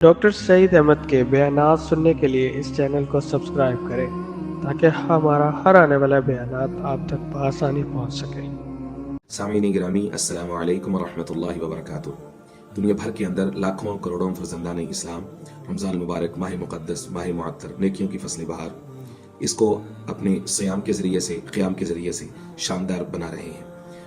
Doctor سعید احمد کے بیانات سننے کے لیے اس چینل کو سبسکرائب کریں تاکہ ہمارا ہر آنے والا بیانات آپ تک بآسانی پہنچ سکے۔ سامعین گرامی، السلام علیکم ورحمۃ اللہ وبرکاتہ۔ دنیا بھر کے اندر لاکھوں کروڑوں فرزندان اسلام رمضان المبارک، ماہ مقدس، ماہ معطر، نیکیوں کی فصل بہار، اس کو اپنے صیام کے ذریعے سے، قیام کے ذریعے سے شاندار بنا رہے ہیں،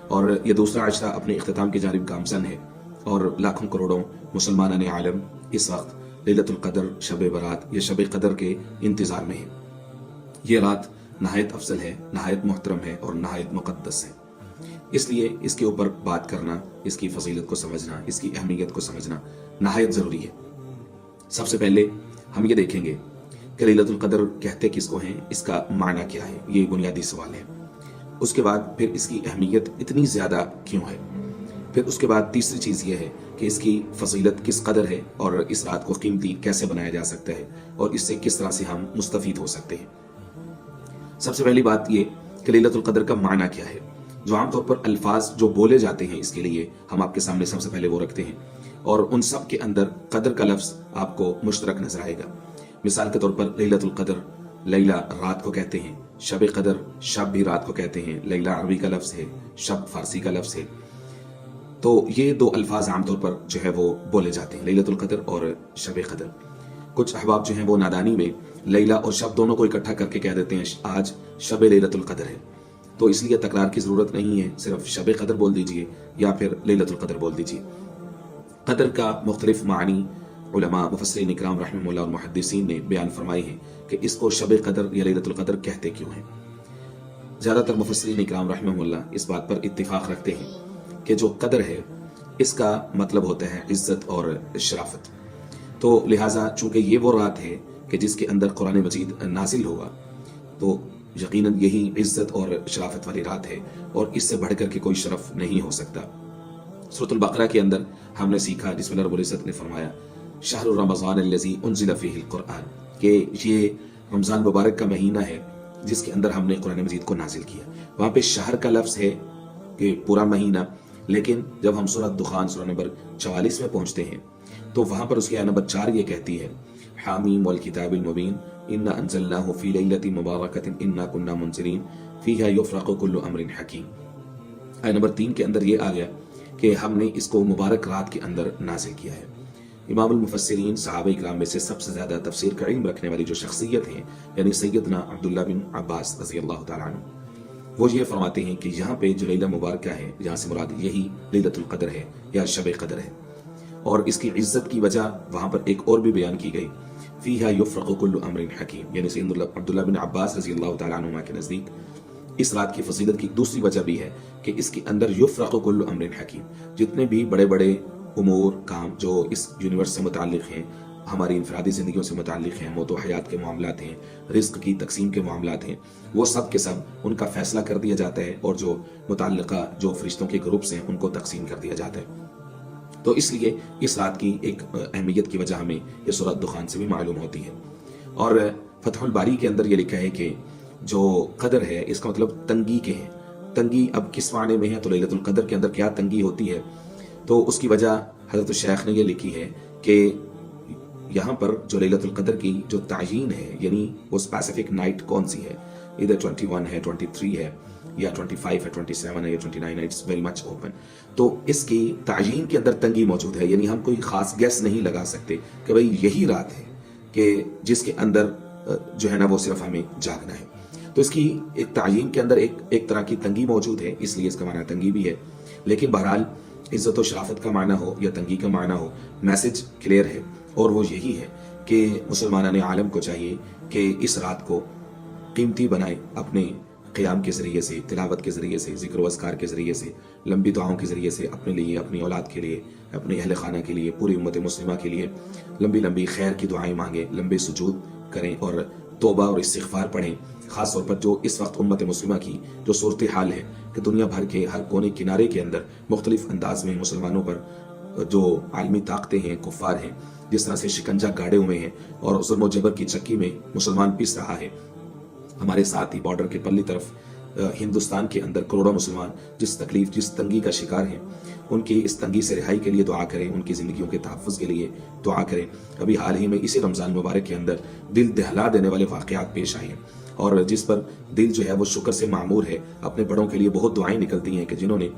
اور یہ دوسرا عشرہ اپنے اختتام کی جانب گامزن ہے، اور لاکھوں کروڑوں مسلمانان عالم اس وقت لیلۃ القدر، شب برات یا شب قدر کے انتظار میں ہیں۔ یہ رات نہایت افضل ہے، نہایت محترم ہے اور نہایت مقدس ہے، اس لیے اس کے اوپر بات کرنا، اس کی فضیلت کو سمجھنا، اس کی اہمیت کو سمجھنا نہایت ضروری ہے۔ سب سے پہلے ہم یہ دیکھیں گے کہ لیلۃ القدر کہتے کس کو ہیں، اس کا معنی کیا ہے، یہ بنیادی سوال ہے۔ اس کے بعد پھر اس کی اہمیت اتنی زیادہ کیوں ہے، پھر اس کے بعد تیسری چیز یہ ہے کہ اس کی فضیلت کس قدر ہے اور اس رات کو قیمتی کیسے بنایا جا سکتا ہے اور اس سے کس طرح سے ہم مستفید ہو سکتے ہیں۔ سب سے پہلی بات یہ کہ لیلۃ القدر کا معنی کیا ہے۔ جو عام طور پر الفاظ جو بولے جاتے ہیں اس کے لیے ہم آپ کے سامنے سب سے پہلے وہ رکھتے ہیں، اور ان سب کے اندر قدر کا لفظ آپ کو مشترک نظر آئے گا۔ مثال کے طور پر لیلۃ القدر، لیلہ رات کو کہتے ہیں، شب قدر شب بھی رات کو کہتے ہیں، لیلہ عربی کا لفظ ہے، شب فارسی کا لفظ ہے۔ تو یہ دو الفاظ عام طور پر جو ہے وہ بولے جاتے ہیں، لیلۃ القدر اور شب قدر۔ کچھ احباب جو ہیں وہ نادانی میں لیلہ اور شب دونوں کو اکٹھا کر کے کہہ دیتے ہیں آج شب لیلۃ القدر ہے، تو اس لیے تکرار کی ضرورت نہیں ہے، صرف شب قدر بول دیجئے یا پھر لیلۃ القدر بول دیجئے۔ قدر کا مختلف معنی علماء، مفسرین اکرام رحمہ اللہ اور محدثین نے بیان فرمائے ہیں کہ اس کو شب قدر یا لیلۃ القدر کہتے کیوں ہیں۔ زیادہ تر مفسرین اکرام رحمہ اللہ اس بات پر اتفاق رکھتے ہیں کہ جو قدر ہے اس کا مطلب ہوتا ہے عزت اور شرافت، تو لہٰذا چونکہ یہ وہ رات ہے کہ جس کے اندر قرآن مجید نازل ہوگا، تو یقیناً یہی عزت اور شرافت والی رات ہے، اور اس سے بڑھ کر کے کوئی شرف نہیں ہو سکتا۔ سورۃ البقرہ کے اندر ہم نے سیکھا، جس میں رب العزت نے فرمایا شہر رمضان الذی انزل فیہ القرآن، کہ یہ رمضان مبارک کا مہینہ ہے جس کے اندر ہم نے قرآن مجید کو نازل کیا۔ وہاں پہ شہر کا لفظ ہے کہ پورا مہینہ، لیکن جب ہم سورۃ دخان سورہ نمبر 44 میں پہنچتے ہیں تو وہاں پر اس کی آیت نمبر 4 یہ کہتی ہے حامیم والکتاب المبین انا انزلناہ فی لیلۃ مبارکۃ انا کنا منذرین فیہا یفرق کل امر حکیم۔ آیت نمبر 3 کے اندر یہ آ گیا کہ ہم نے اس کو مبارک رات کے اندر نازل کیا ہے۔ امام المفسرین، صحابہ اکرام میں سے سب سے زیادہ تفسیر کا علم رکھنے والی جو شخصیت ہیں، یعنی سیدنا عبداللہ بن عباس رضی اللہ تعالیٰ عنہ، وہ یہ فرماتے ہیں کہ یہاں پہ جو لیلہ مبارکہ ہے، یہاں سے مراد یہی لیلۃ القدر ہے یا شب قدر ہے، اور اس کی عزت کی وجہ وہاں پر ایک اور بھی بیان کی گئی، فیہا یفرق کل امر حکیم، یعنی سیدنا عبداللہ بن عباس رضی اللہ تعالیٰ عنہ کے نزدیک اس رات کی فضیلت کی دوسری وجہ بھی ہے کہ اس کے اندر یفرق کل امر حکیم، جتنے بھی بڑے بڑے امور، کام جو اس یونیورس سے متعلق ہیں، ہماری انفرادی زندگیوں سے متعلق ہیں، موت و حیات کے معاملات ہیں، رزق کی تقسیم کے معاملات ہیں، وہ سب کے سب ان کا فیصلہ کر دیا جاتا ہے، اور جو متعلقہ جو فرشتوں کے گروپس ہیں ان کو تقسیم کر دیا جاتا ہے۔ تو اس لیے اس رات کی ایک اہمیت کی وجہ ہمیں یہ سورۃ دخان سے بھی معلوم ہوتی ہے۔ اور فتح الباری کے اندر یہ لکھا ہے کہ جو قدر ہے اس کا مطلب تنگی کے ہیں۔ تنگی اب کس معنی میں ہے، تو لیلۃ القدر کے اندر کیا تنگی ہوتی ہے، تو اس کی وجہ حضرت الشیخ نے یہ لکھی ہے کہ یہاں پر جو لیلۃ القدر کی جو تعیین ہے، یعنی وہ اسپیسیفک نائٹ کون سی ہے، ادھر 21 ہے، 23 ہے، یا 25 ہے، 27 ہے، یا 29 ہے، اٹس ویری مچ اوپن، تو اس کی تعیین کے اندر تنگی موجود ہے، یعنی ہم کوئی خاص گیس نہیں لگا سکتے کہ بھئی یہی رات ہے کہ جس کے اندر جو ہے نا وہ صرف ہمیں جاگنا ہے۔ تو اس کی ایک تعیین کے اندر ایک طرح کی تنگی موجود ہے، اس لیے اس کا معنی تنگی بھی ہے، لیکن بہرحال عزت و شرافت کا معنی ہو یا تنگی کا معنی ہو، میسج کلیئر ہے، اور وہ یہی ہے کہ مسلمانان عالم کو چاہیے کہ اس رات کو قیمتی بنائے، اپنے قیام کے ذریعے سے، تلاوت کے ذریعے سے، ذکر و اذکار کے ذریعے سے، لمبی دعاؤں کے ذریعے سے، اپنے لیے، اپنی اولاد کے لیے، اپنے اہل خانہ کے لیے، پوری امت مسلمہ کے لیے لمبی لمبی خیر کی دعائیں مانگیں، لمبے سجود کریں اور توبہ اور استغفار پڑھیں۔ خاص طور پر جو اس وقت امت مسلمہ کی جو صورتحال ہے کہ دنیا بھر کے ہر کونے کنارے کے اندر مختلف انداز میں مسلمانوں پر جو عالمی طاقتیں ہیں، کفار ہیں، جس طرح سے شکنجہ گاڑے ہوئے ہیں اور ظلم و جبر کی چکی میں مسلمان پس رہا ہے۔ ہمارے ساتھ ہی بارڈر کے پرلی طرف हिंदुस्तान के अंदर करोड़ों मुसलमान जिस तकलीफ जिस तंगी का शिकार हैं, उनकी इस तंगी से रिहाई के लिए दुआ करें, उनकी ज़िंदगियों के तहफ़्फ़ुज़ के लिए दुआ करें। अभी हाल ही में इसी रमज़ान मुबारक के अंदर दिल दहला देने वाले वाक़यात पेश आए हैं और जिस पर दिल जो है वो शुक्र से मामूर है। अपने बड़ों के लिए बहुत दुआएं निकलती हैं कि जिन्होंने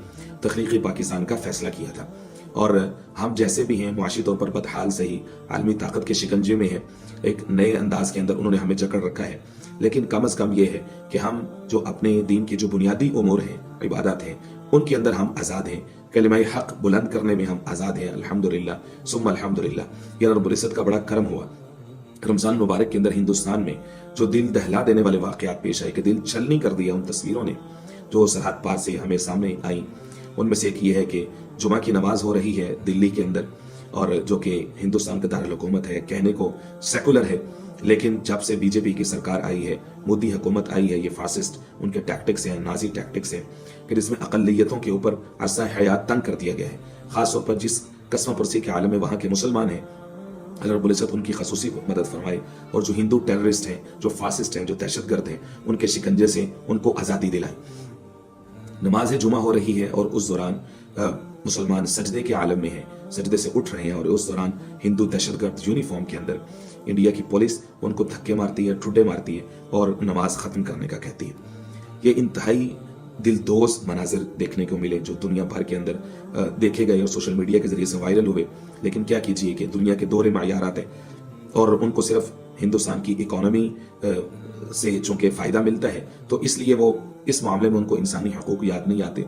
तख्लीक़ी पाकिस्तान का फ़ैसला किया था और हम जैसे भी हैं मुआशी तौर पर बदहाल से ही आलमी ताकत के शिकंजे में हैं, एक नए अंदाज के अंदर उन्होंने हमें जकड़ रखा है। लेकिन कम अज़ कम ये है कि हम जो अपने दीन की जो बुनियादी उमूर हैं, इबादत हैं, उनके अंदर हम आज़ाद हैं। कलिमा हक़ बुलंद करने में हम आज़ाद हैं। अल्हम्दुलिल्लाह सुम्मा अल्हम्दुलिल्लाह। ये रब्बुल इज़्ज़त का बड़ा करम हुआ। रमज़ान मुबारक के अंदर हिंदुस्तान में जो दिल दहला देने वाले वाक़यात पेश आए कि दिल छलनी कर दिया उन तस्वीरों ने जो सरहद पार से हमें सामने आई। उनमें से एक ये है कि जुमा की नमाज हो रही है दिल्ली के अंदर और जो कि हिंदुस्तान का दारुल हुकूमत है, कहने को सेकुलर है, लेकिन जब से बीजेपी की सरकार आई है, मोदी हुकूमत आई है, ये फासिस्ट उनके टैक्टिक्स हैं, नाजी टैक्टिक्स हैं कि जिसमें अक़लियतों के ऊपर अरसा हयात तंग कर दिया गया है। ख़ास तौर पर जिस कस्मा पुरसी के आलम में वहाँ के मुसलमान हैं, अल्लाह रब्बुल इज़्ज़त उनकी खसूसी मदद फरमाए और जो हिंदू टेररिस्ट हैं, जो फासिस्ट हैं, जो दहशतगर्द हैं, उनके शिकंजे से उनको आज़ादी दिलाए। नमाज जुमा हो रही है और उस दौरान मुसलमान सजदे के आलम में हैं, सजदे से उठ रहे हैं और उस दौरान हिंदू दहशतगर्द यूनिफॉर्म के अंदर इंडिया की पुलिस उनको धक्के मारती है, ठुड्डे मारती है और नमाज ख़त्म करने का कहती है। ये इंतहाई दिलदोज़ मनाजिर देखने को मिले जो दुनिया भर के अंदर देखे गए और सोशल मीडिया के ज़रिए से वायरल हुए। लेकिन क्या कीजिए कि दुनिया के दोहरे मायारात हैं और उनको सिर्फ हिंदुस्तान की इकॉनमी से चूँकि फ़ायदा मिलता है तो इसलिए वो इस मामले में उनको इंसानी हकूक़ याद नहीं आते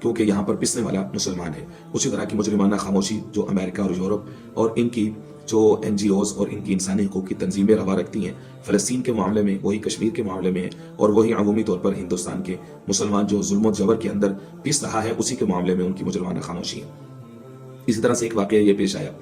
क्योंकि यहाँ पर पिसने वाला मुसलमान है। उसी तरह की मुजरिमाना खामोशी जो अमेरिका और यूरोप और इनकी जो NGOs और इनकी इंसानी हकूक़ की तंजीमें रवा रखती हैं फ़लस्तीन के मामले में, वही कश्मीर के मामले में है और वही अमूमी तौर पर हिंदुस्तान के मुसलमान जो जुल्म जबर के अंदर पिस रहा है उसी के मामले में उनकी मुजरिमाना खामोशी है। इसी तरह से एक वाक़या ये पेश आया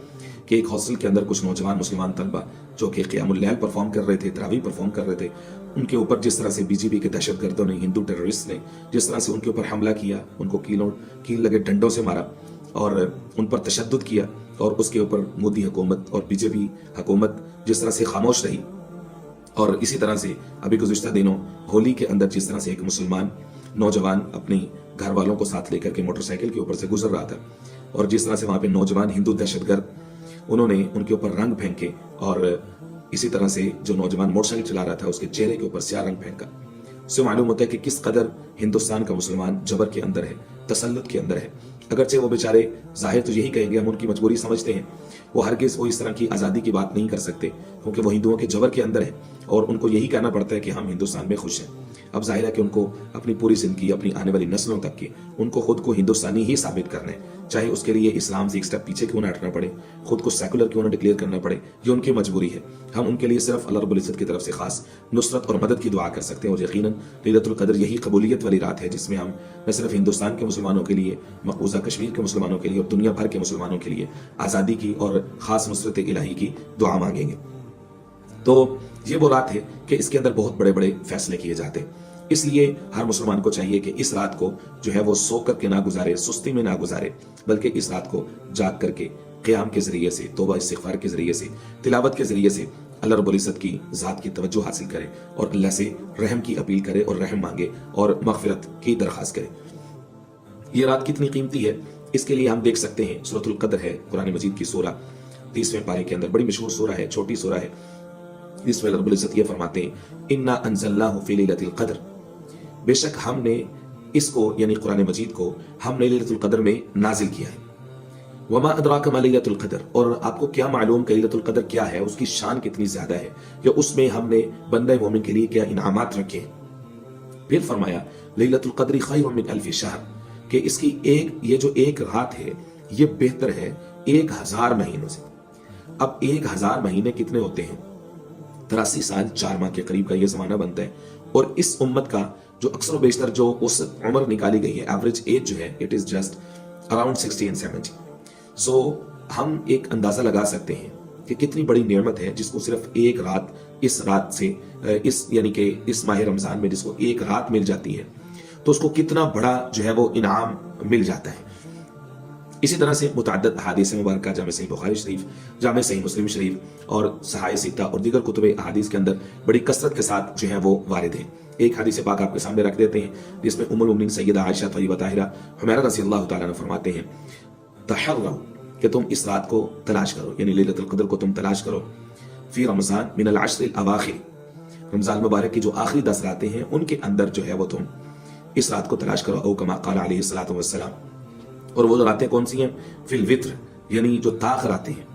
कि एक हॉस्टल के अंदर कुछ नौजवान मुसलमान तलबा जो कि क़ियामुल लैल परफॉर्म कर रहे थे, तरावी परफॉर्म कर रहे थे, उनके ऊपर जिस तरह से बीजेपी के दहशतगर्दों ने, हिंदू टेररिस्ट ने जिस तरह से उनके ऊपर हमला किया, उनको कील लगे डंडों से मारा और उन पर तशद्दुद किया और उसके ऊपर मोदी हुकूमत और बीजेपी हुकूमत जिस तरह से खामोश रही। और इसी तरह से अभी गुज़िश्ता दिनों होली के अंदर जिस तरह से एक मुसलमान नौजवान अपनी घर वालों को साथ लेकर के मोटरसाइकिल के ऊपर से गुजर रहा था और जिस तरह से वहाँ पे नौजवान हिंदू दहशतगर्द उन्होंने उनके ऊपर रंग फेंके और इसी तरह से जो नौजवान मोटरसाइकिल चला रहा था उसके चेहरे के ऊपर स्याह रंग फेंका। उससे मालूम होता है कि किस कदर हिंदुस्तान का मुसलमान जबर के अंदर है, तसल्लुत के अंदर है। अगरचे वो बेचारे जाहिर तो यही कहेंगे, हम उनकी मजबूरी समझते हैं, वो हरगिज़ वो इस तरह की आज़ादी की बात नहीं कर सकते क्योंकि वो हिंदुओं के जबर के अंदर है और उनको यही कहना पड़ता है कि हम हिंदुस्तान में खुश हैं। अब जाहिर है कि उनको अपनी पूरी ज़िंदगी, अपनी आने वाली नस्लों तक की उनको खुद को हिंदुस्तानी ही साबित करना है, चाहे उसके लिए इस्लाम से एक स्टेप पीछे क्यों ना हटना पड़े, खुद को सेकुलर क्यों ना डिक्लेयर करना पड़े, ये उनकी मजबूरी है। हम उनके लिए सिर्फ अल्लाह रब्बुल इज़्ज़त की तरफ से खास नुसरत और मदद की दुआ कर सकते हैं और यकीनन लैलतुल क़द्र यही कबूलियत वाली रात है जिसमें हम न सिर्फ हिंदुस्तान के मुसलमानों के लिए, मकबूजा कश्मीर के मुसलमानों के लिए और दुनिया भर के मुसलमानों के लिए आज़ादी की और ख़ास नुसरत इलाही की दुआ मांगेंगे। तो ये वो रात है कि इसके अंदर बहुत बड़े बड़े फैसले किए जाते हैं। इसलिए हर मुसलमान को चाहिए कि इस रात को जो है वो सो करके ना गुजारे, सुस्ती में ना गुजारे, बल्कि इस रात को जाग करके क़याम के ज़रिए से, तौबा इस्तिग़फ़ार के ज़रिए से, तिलावत के ज़रिए से अल्लाह रब्बुल इज़्ज़त की ज़ात की तवज्जो हासिल करे और अल्लाह से रहम की अपील करे और रहम मांगे और मग़फ़िरत की दरख्वास्त करे। ये रात कितनी कीमती है इसके लिए हम देख सकते हैं, सूरतुल क़द्र है कुरान मजीद की सूरा 30वें पारे के अंदर, बड़ी मशहूर सूरा है, छोटी सूरा है। इसमें रब्बुल इज़्ज़त ये फरमाते हैं, इन्ना अंज़लनाहु फ़ी लैलतिल क़द्र, बेशक हमने इसको यानी कुरान मजीद को हमने लैलतुल क़द्र में नाजिल किया है। वमा अदराका मा लैलतुल क़द्र, और आपको क्या मालूम कि लैलतुल क़द्र क्या है, उसकी शान कितनी ज्यादा है, या उसमें हमने बंदे मोमिन के लिए क्या इनामात रखे। फिर फरमाया लैलतुल क़द्र खैरुम मिन अल्फ़ि शहर, कि इसकी ये जो एक रात है ये बेहतर है 1000 महीनों से। अब 1000 महीने कितने होते हैं? 83 साल 4 माह के करीब का ये जमाना बनता है। और इस उम्मत का जो अक्सर व बेशतर जो उस उम्र निकाली गई है, एवरेज एज जो है it is just around 60 and 70। सो हम एक अंदाजा लगा सकते हैं कि कितनी बड़ी नेमत है जिसको सिर्फ एक रात, इस रात से इस यानी कि इस माह रमजान में जिसको एक रात मिल जाती है तो उसको कितना बड़ा जो है वो इनाम मिल जाता है। इसी तरह से मुतअद्दिद अहादीस मुबारक जामे सही बुखारी शरीफ, जामे सही मुस्लिम शरीफ और सहाय सित्ता और दीगर कुतुब अहादीस के अंदर बड़ी कसरत के साथ जो है वो वारिद हैं। एक हदीस पाक आपके सामने रख देते हैं जिसमें उम्मुल मोमिनीन सैयदा आयशा तय्यबा ताहिरा हुमैरा रज़ियल्लाहु ताला अन्हा फरमाते हैं, तहर्रौ कि तुम इस रात को तलाश करो, यानी लैलतुल क़द्र को तुम तलाश करो, फी रमज़ान मिनल अश्रिल अवाखिर, रमज़ान मुबारक की जो आखिरी 10 रातें हैं उनके अंदर जो है वो तुम इस रात को तलाश करो। औ कमा क़ाल अलैहि सलातु वस्सलाम, और वो रातें कौन सी हैं? फिल वित्र, यानी जो ताख रातें हैं।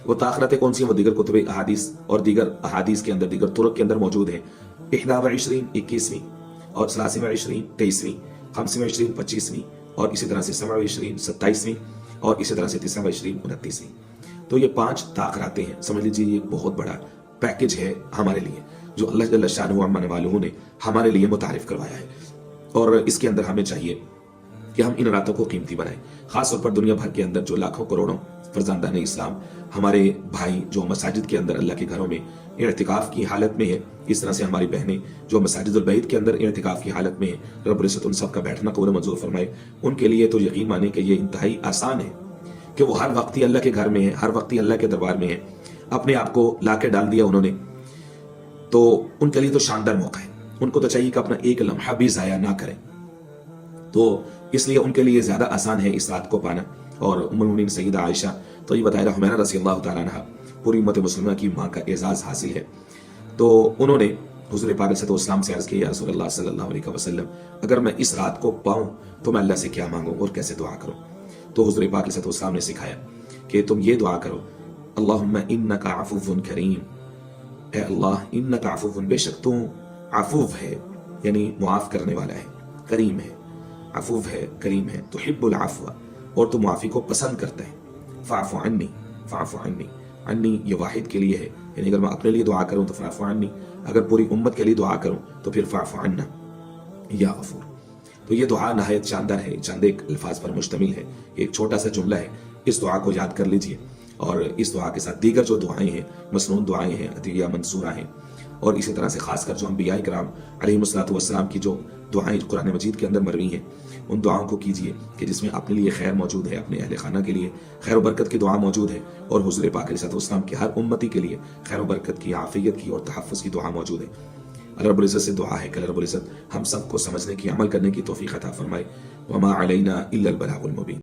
वो ताख रातें कौन सी हैं? वो दीगर कुतुब अहादीस और दीगर अहादीस के अंदर, दीगर तुरुक के अंदर मौजूद है। 21 21वीं और 23 23वीं, 25 25वीं और इसी तरह से 27 27वीं और इसी तरह से 23 29वीं। तो ये 5 ताख रातें हैं। समझ लीजिए ये एक बहुत बड़ा पैकेज है हमारे लिए जो अल्लाह जल्ल शानुहु अम्मा नवालुहु ने हमारे लिए मुतारिफ करवाया है, और इसके अंदर हमें चाहिए कि हम इन रातों को कीमती बनाएं। खास तौर पर दुनिया भर के अंदर जो लाखों करोड़ों फरजांदान इस्लाम, हमारे भाई जो मसाजिद के अंदर अल्लाह के घरों में इर्तिकाफ की हालत में है, इस तरह से हमारी बहनें जो मसाजिदुल बैत के अंदर इर्तिकाफ की हालत में है, रब्बुल इज्जत उन सब का बैठना कबूल मंजूर फरमाए। उनके लिए तो यकीन माने कि ये इंतहाई आसान है कि वो हर वक्त ही अल्लाह के घर में है, हर वक्त ही अल्लाह के दरबार में है, अपने आप को ला के डाल दिया उन्होंने, तो उनके लिए तो शानदार मौका है। उनको तो चाहिए कि अपना एक लम्हा भी जाया ना करें, तो इसलिए उनके लिए ज्यादा आसान है इस रात को पाना। और उम्मुल मोमिनीन सैयदा आयशा तय्यबा ताहिरा हुमैरा रज़ियल्लाहु ताला अन्हा, पूरी उम्मत मुस्लिमा की मां का एजाज हासिल है। तो उन्होंने हुज़ूर पाक सल्लल्लाहु से अर्ज किया, या रसूल अल्लाह सल्लल्लाहु अलैहि वसल्लम, अगर मैं इस रात को पाऊं तो मैं अल्लाह से क्या मांगूं और कैसे दुआ करूं? तो हुज़ूर पाक सल्लल्लाहु ने सिखाया कि तुम ये दुआ करो, अल्लाहुम्मा इन्नका अफ़ुव्वुन करीम, ए अल्लाह इन्नका अफ़ुव्वुन, बेशक तू अफ़ुव है, यानी मुआफ करने वाला है, करीम है, अफ़ुव है, करीम है, तुहिब्बुल अफ़्व, और तू मुआफ़ी को पसंद करता है, फ़अफ़ु अन्नी, फ़अफ़ु अन्नी, अन्नी ये वाहिद के लिए है, यानी अगर मैं अपने लिए दुआ करूं तो फ़अफ़ु अन्नी, अगर पूरी उम्मत के लिए दुआ करूं तो फिर फ़अफ़ु अन्ना या गफूर। तो ये दुआ नहायत शानदार है, चंद एक अल्फाज पर मुश्तमिल है, एक छोटा सा जुमला है। इस दुआ को याद कर लीजिए, और इस दुआ के साथ दीगर जो दुआएं हैं, मसनून दुआएं हैं, अतिया मंसूरा हैं, और इसी तरह से खासकर जो अंबिया किराम अलैहिमुस्सलातु वस्सलाम की जो दुआएं कुरान मजीद के अंदर मरवी हैं, उन दुआओं को कीजिए कि जिसमें अपने लिए खैर मौजूद है, अपने अहले खाना के लिए खैर व बरकत की दुआ मौजूद है, और हुज़ूर पाक अलैहिस्सलातु वस्सलाम की हर उम्मती के लिए खैर व बरकत की, आफियत की और तहफ़्फ़ुज़ की दुआ मौजूद है। अल्लाह रब्बुल इज़्ज़त से दुआ है कि अल्लाह रब्बुल इज़्ज़त हम सबको समझने की, अमल करने की तौफ़ीक़ अता फ़रमाए। वमा अलैना इल्लल बलागुल मुबीन।